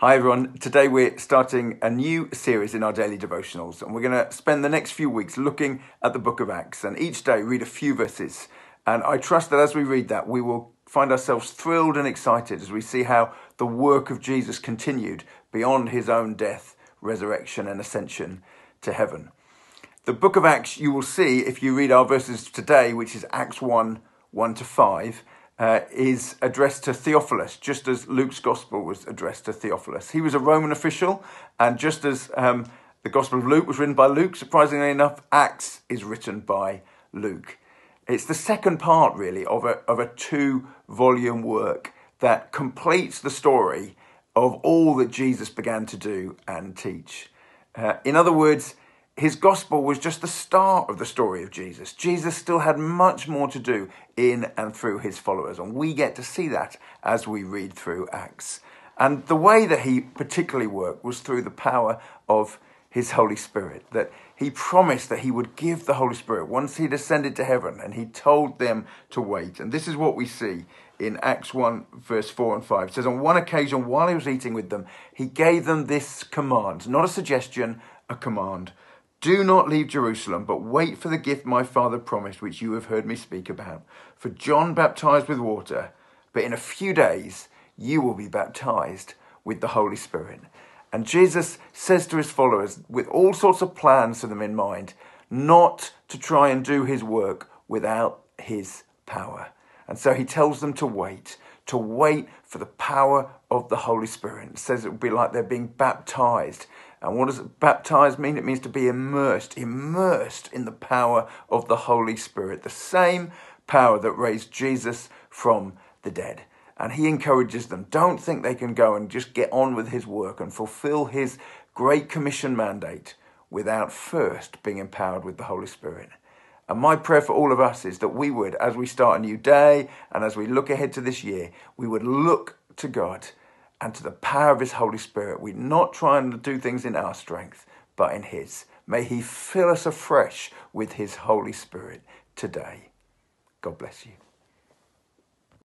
Hi everyone, today we're starting a new series in our daily devotionals and we're going to spend the next few weeks looking at the book of Acts and each day read a few verses. And I trust that as we read that we will find ourselves thrilled and excited as we see how the work of Jesus continued beyond his own death, resurrection and ascension to heaven. The book of Acts, you will see if you read our verses today, which is Acts 1, 1-5, is addressed to Theophilus, just as Luke's gospel was addressed to Theophilus. He was a Roman official, and just as the Gospel of Luke was written by Luke, surprisingly enough, Acts is written by Luke. It's the second part, really, of a two-volume work that completes the story of all that Jesus began to do and teach. In other words, his gospel was just the start of the story of Jesus. Jesus still had much more to do in and through his followers, and we get to see that as we read through Acts. And the way that he particularly worked was through the power of his Holy Spirit, that he promised that he would give the Holy Spirit once he'd ascended to heaven, and he told them to wait. And this is what we see in Acts 1, verse 4 and 5. It says, on one occasion, while he was eating with them, he gave them this command, not a suggestion, a command. Do not leave Jerusalem, but wait for the gift my Father promised, which you have heard me speak about. For John baptized with water, but in a few days you will be baptized with the Holy Spirit. And Jesus says to his followers, with all sorts of plans for them in mind, not to try and do his work without his power. And so he tells them to wait for the power of the Holy Spirit. It says it will be like they're being baptized. And what does baptized mean? It means to be immersed in the power of the Holy Spirit, the same power that raised Jesus from the dead. And he encourages them, don't think they can go and just get on with his work and fulfill his Great Commission mandate without first being empowered with the Holy Spirit. And my prayer for all of us is that we would, as we start a new day and as we look ahead to this year, we would look to God and to the power of his Holy Spirit. We're not trying to do things in our strength, but in his. May he fill us afresh with his Holy Spirit today. God bless you.